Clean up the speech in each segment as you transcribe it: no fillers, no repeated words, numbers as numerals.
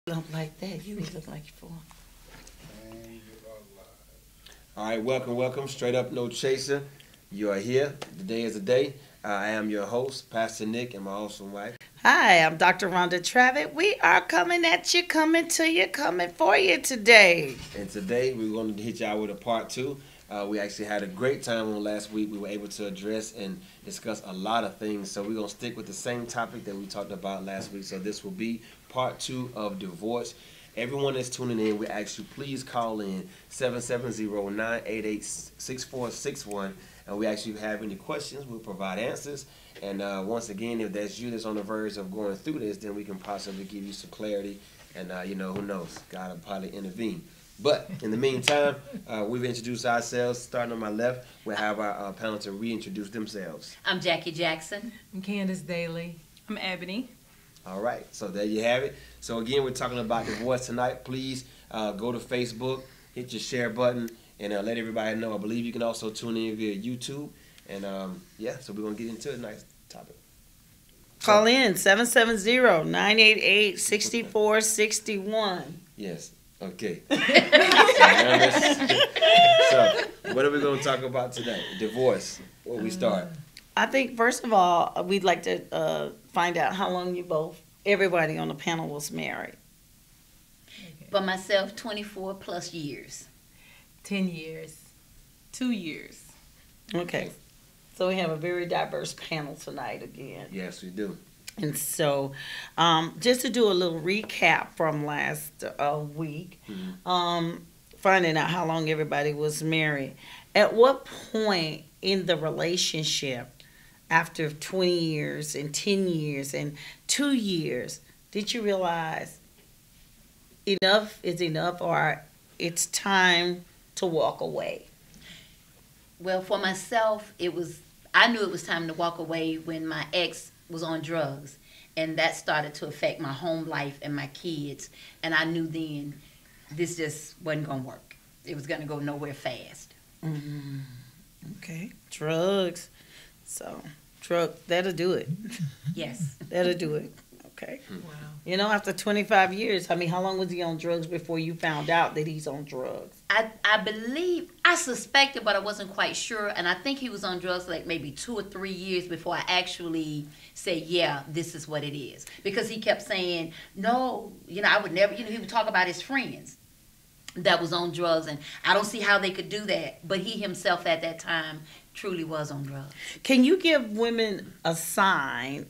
Look like that. You look like you for. All right, welcome. Straight up, no chaser. You are here. Today is the day. I am your host, Pastor Nick, and my awesome wife. Hi, I'm Dr. Rhonda Travitt. We are coming at you, coming to you, coming for you today. And today we're going to hit y'all with a part two. We actually had a great time on last week. We were able to address and discuss a lot of things. So we're going to stick with the same topic that we talked about last week. So this will be part two of divorce. Everyone that's tuning in, we ask you please call in 770-988-6461. And we ask you if you have any questions, we'll provide answers. And once again, if that's you that's on the verge of going through this, then we can possibly give you some clarity. And, who knows? God will probably intervene. But in the meantime, we've introduced ourselves. Starting on my left, we'll have our panel to reintroduce themselves. I'm Jackie Jackson. I'm Candace Daly. I'm Ebony. All right, so there you have it. So again, we're talking about divorce tonight. Please go to Facebook, hit your share button, and let everybody know. I believe you can also tune in via YouTube. And so we're going to get into a nice topic. Call in 770-988-6461. Yes. Okay. So what are we going to talk about today? Divorce. Where we start? I think, first of all, we'd like to find out how long everybody on the panel was married. For myself, 24 plus years. 10 years. 2 years. Okay. So we have a very diverse panel tonight again. Yes, we do. And so, just to do a little recap from last week, finding out how long everybody was married. At what point in the relationship, after 20 years and 10 years and 2 years, did you realize enough is enough, or it's time to walk away? Well, for myself, I knew it was time to walk away when my ex was on drugs, and that started to affect my home life and my kids, and I knew then this just wasn't going to work. It was going to go nowhere fast. Mm-hmm. Okay. Drugs. So, that'll do it. Yes. That'll do it. Okay. Wow. After 25 years, how long was he on drugs before you found out that he's on drugs? I suspected, but I wasn't quite sure. And I think he was on drugs like maybe 2 or 3 years before I actually said, yeah, this is what it is. Because he kept saying, no, I would never, he would talk about his friends that was on drugs. And I don't see how they could do that. But he himself at that time truly was on drugs. Can you give women a sign,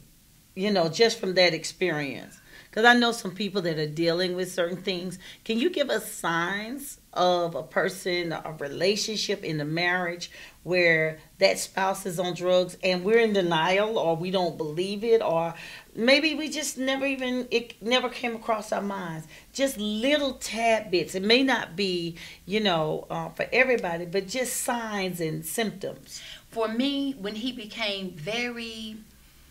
just from that experience? Because I know some people that are dealing with certain things. Can you give us signs of a person, a relationship in the marriage where that spouse is on drugs and we're in denial, or we don't believe it, or maybe we just it never came across our minds? Just little tad bits. It may not be, for everybody, but just signs and symptoms. For me, when he became very,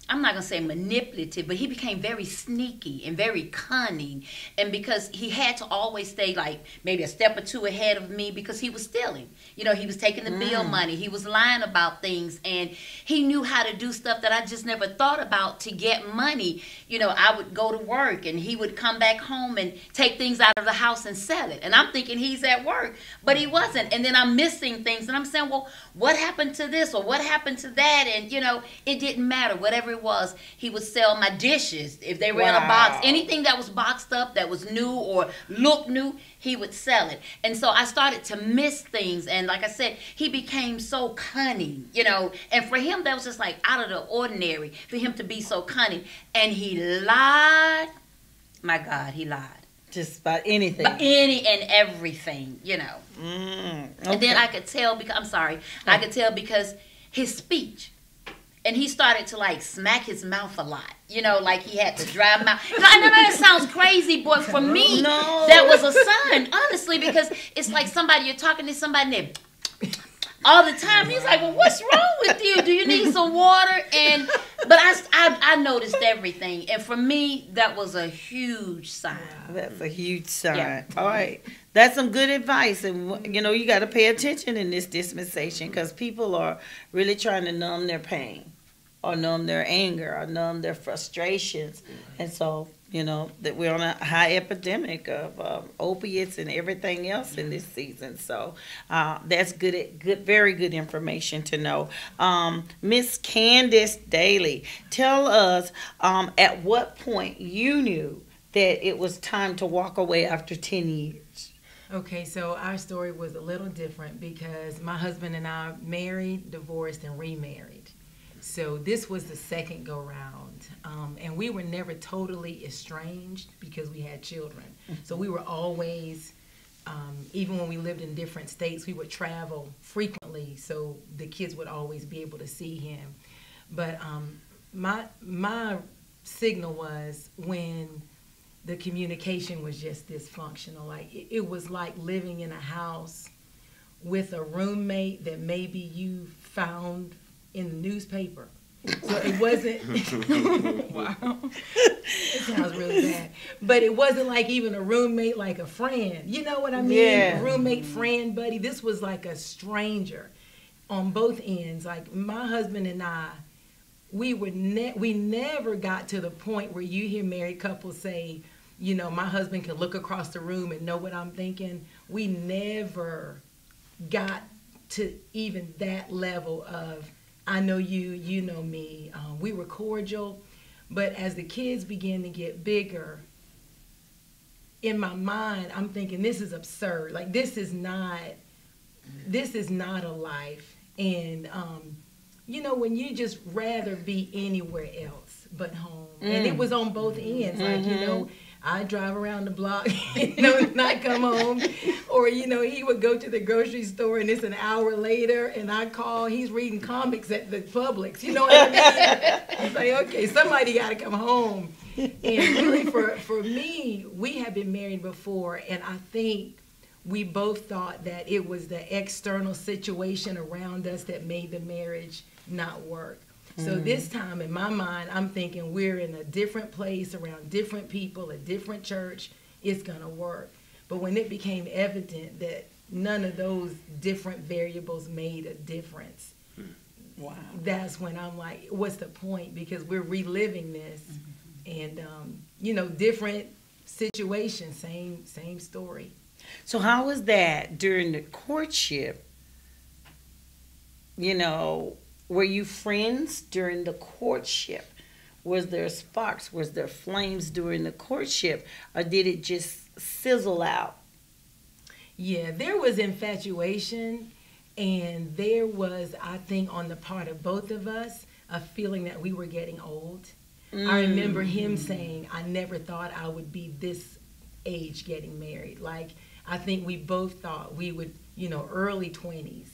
I'm not going to say manipulative, but he became very sneaky and very cunning. And because he had to always stay like maybe a step or two ahead of me, because he was stealing. He was taking the bill money. He was lying about things. And he knew how to do stuff that I just never thought about to get money. I would go to work and he would come back home and take things out of the house and sell it. And I'm thinking he's at work, but he wasn't. And then I'm missing things. And I'm saying, well, what happened to this or what happened to that? And, it didn't matter. Whatever it was, he would sell my dishes if they were in a box. Anything that was boxed up that was new or looked new, he would sell it. And so I started to miss things. And like I said, he became so cunning, and for him that was just like out of the ordinary for him to be so cunning. And he lied. My God, he lied. Just about anything. About any and everything, Okay. And then I could tell I could tell because his speech. And he started to like smack his mouth a lot, like he had to dry mouth. I know that sounds crazy, but for me, that was a sign, honestly, because it's like you're talking to somebody and all the time. He's like, well, what's wrong with you? Do you need some water? But I noticed everything. And for me, that was a huge sign. That's a huge sign. Yeah. All right. That's some good advice. And, you got to pay attention in this dispensation because people are really trying to numb their pain. or numb their anger or numb their frustrations. And so, that we're on a high epidemic of opiates and everything else in this season. So that's very good information to know. Miss Candace Daly, tell us at what point you knew that it was time to walk away after 10 years. Okay, so our story was a little different because my husband and I married, divorced, and remarried. So this was the second go round. And we were never totally estranged because we had children. So we were always, even when we lived in different states, we would travel frequently so the kids would always be able to see him. But my signal was when the communication was just dysfunctional. Like it was like living in a house with a roommate that maybe you found in the newspaper. So it wasn't wow. It sounds really bad. But it wasn't like even a roommate, like a friend. You know what I mean? Yeah. A roommate, friend, buddy. This was like a stranger on both ends. Like my husband and I, we never got to the point where you hear married couples say, my husband can look across the room and know what I'm thinking. We never got to even that level of, I know you, you know me. We were cordial, but as the kids began to get bigger, in my mind, I'm thinking this is absurd. Like this is not a life. And when you just rather be anywhere else but home. And it was on both ends. Like, I drive around the block, and not come home. Or, he would go to the grocery store and it's an hour later and I call, he's reading comics at the Publix. You know what I mean? It's like, okay, somebody got to come home. And really for me, we had been married before, and I think we both thought that it was the external situation around us that made the marriage not work. So this time in my mind, I'm thinking we're in a different place around different people, a different church, it's going to work. But when it became evident that none of those different variables made a difference, wow, that's when I'm like, what's the point? Because we're reliving this and, different situations, same story. So how was that during the courtship? Were you friends during the courtship? Was there sparks? Was there flames during the courtship? Or did it just sizzle out? Yeah, there was infatuation, and there was, I think, on the part of both of us, a feeling that we were getting old. I remember him saying, I never thought I would be this age getting married. Like, I think we both thought we would, early 20s,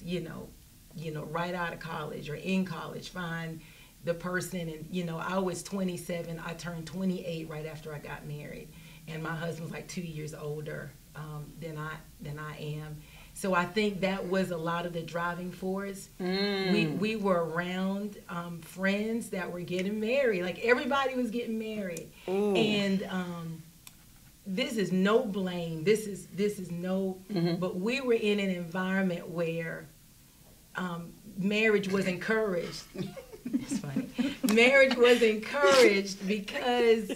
right out of college or in college, find the person. And, I was 27. I turned 28 right after I got married. And my husband was like 2 years older than I am. So I think that was a lot of the driving force. We were around friends that were getting married. Like everybody was getting married. And this is no blame. This is no, but we were in an environment where marriage was encouraged. It's funny. Marriage was encouraged because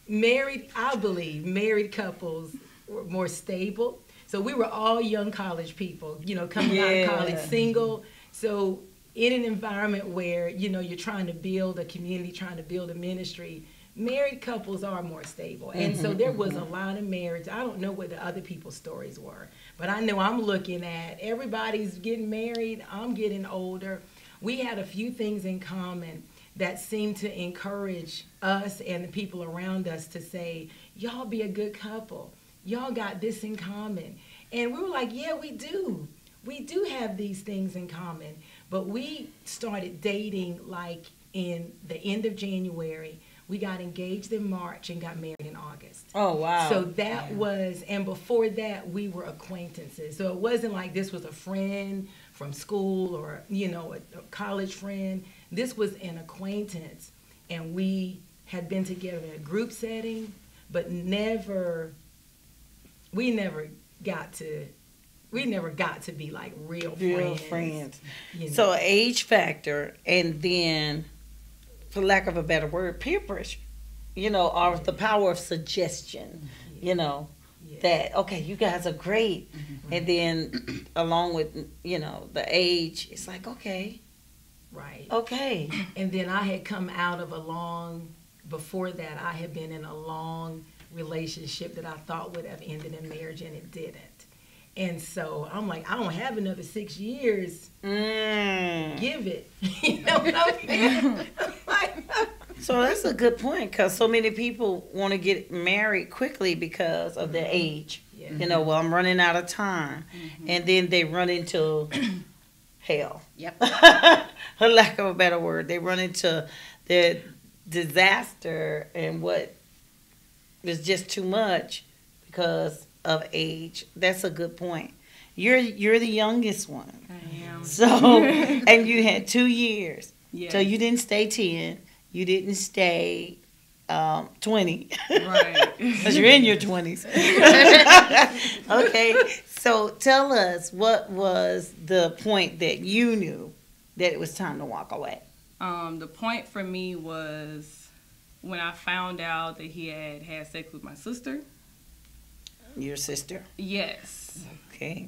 I believe married couples were more stable. So we were all young college people, coming out of college, single. So in an environment where, you're trying to build a community, trying to build a ministry, married couples are more stable. And so there was a lot of marriage. I don't know what the other people's stories were, but I know I'm looking at everybody's getting married. I'm getting older. We had a few things in common that seemed to encourage us and the people around us to say, y'all be a good couple. Y'all got this in common. And we were like, yeah, we do. We do have these things in common. But we started dating like in the end of January. We got engaged in March and got married in August. Oh, wow. So that was, and before that, we were acquaintances. So it wasn't like this was a friend from school or, a college friend. This was an acquaintance. And we had been together in a group setting, but we never got to be like real friends. So age factor, and then for lack of a better word, peer pressure, or the power of suggestion, that, okay, you guys are great. And then along with, the age, it's like, okay. Right. Okay. And then I had come out of before that, I had been in a long relationship that I thought would have ended in marriage, and it didn't. And so I'm like, I don't have another 6 years. Give it. You know what I'm saying? So that's a good point, because so many people want to get married quickly because of their age. Yeah. Well, I'm running out of time. And then they run into hell. Yep. For lack of a better word. They run into the disaster and what is just too much because of age. That's a good point. You're the youngest one. I am. So, and you had 2 years. Yes. So you didn't stay 10. You didn't stay 20. Right. Because you're in your 20s. Okay. So tell us, what was the point that you knew that it was time to walk away? The point for me was when I found out that he had sex with my sister. Your sister? Yes. Okay.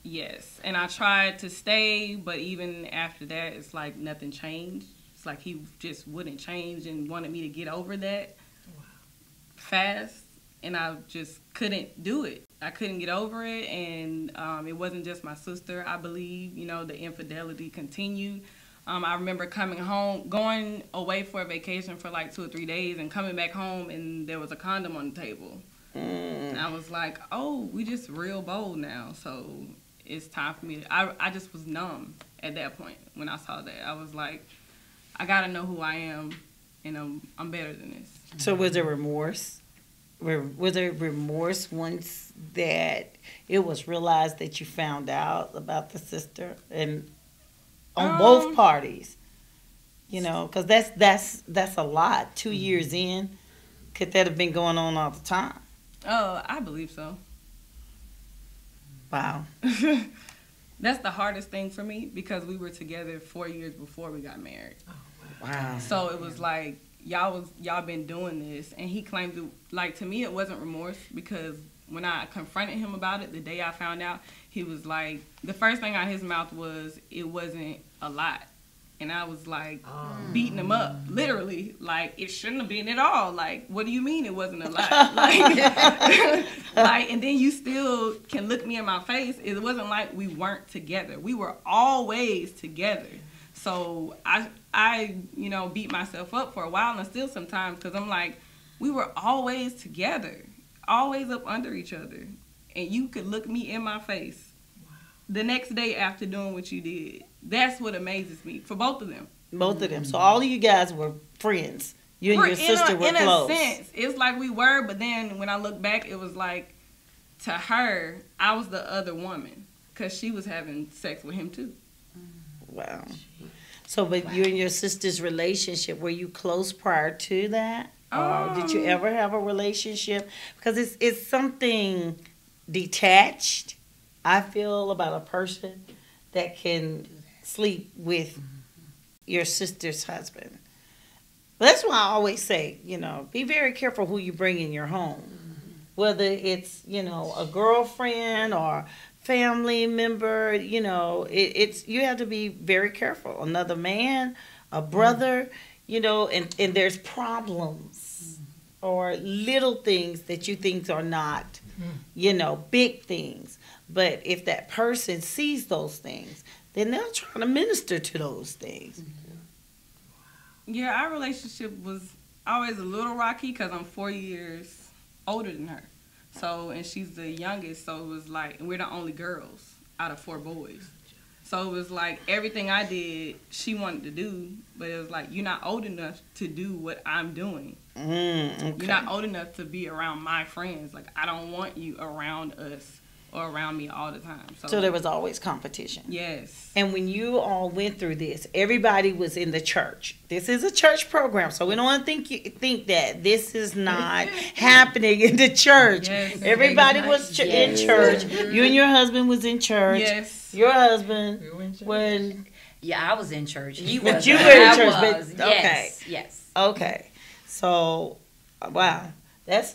Yes. And I tried to stay, but even after that, it's like nothing changed. It's like he just wouldn't change and wanted me to get over that fast. And I just couldn't do it. I couldn't get over it. And it wasn't just my sister, I believe. The infidelity continued. I remember coming home, going away for a vacation for like 2 or 3 days and coming back home and there was a condom on the table. And I was like, oh, we just real bold now. So it's time for me. I just was numb at that point when I saw that. I was like, I got to know who I am and I'm better than this. So was there remorse? Was there remorse once that it was realized that you found out about the sister, and on both parties, because that's a lot. 2 years in, could that have been going on all the time? Oh, I believe so. Wow. That's the hardest thing for me because we were together 4 years before we got married. Wow. So it was like y'all been doing this, and he claimed to me it wasn't remorse because when I confronted him about it the day I found out, he was like, the first thing out of his mouth was it wasn't a lot. And I was like beating him up, literally, like it shouldn't have been at all. Like, what do you mean it wasn't a lot? And then you still can look me in my face. It wasn't like we weren't together. We were always together. So I beat myself up for a while and still sometimes because I'm like, we were always together, always up under each other. And you could look me in my face the next day after doing what you did. That's what amazes me for both of them. Both of them. So all of you guys were friends. You and your sister were close. In a sense, it's like we were, but then when I look back, it was like to her, I was the other woman because she was having sex with him too. Wow. So, but you and your sister's relationship, were you close prior to that? Or did you ever have a relationship? Because it's something detached, I feel, about a person that can sleep with your sister's husband. But that's why I always say, be very careful who you bring in your home. Whether it's, a girlfriend or family member, it's you have to be very careful. Another man, a brother, and there's problems or little things that you think are not, big things. But if that person sees those things, then they'll try to minister to those things. Yeah, our relationship was always a little rocky because I'm 4 years older than her. So, and she's the youngest, so it was like, and we're the only girls out of 4 boys. So it was like everything I did, she wanted to do, but it was like, you're not old enough to do what I'm doing. Okay. You're not old enough to be around my friends. Like, I don't want you around us or around me all the time. So there was always competition. Yes. And when you all went through this, everybody was in the church. This is a church program, so we don't want to think that this is not happening in the church. Yes. Everybody was in church. You and your husband was in church. Yes. Your husband when Yeah, I was in church. He But was. you were in I church, but- was. okay. Yes. Okay. So, wow. That's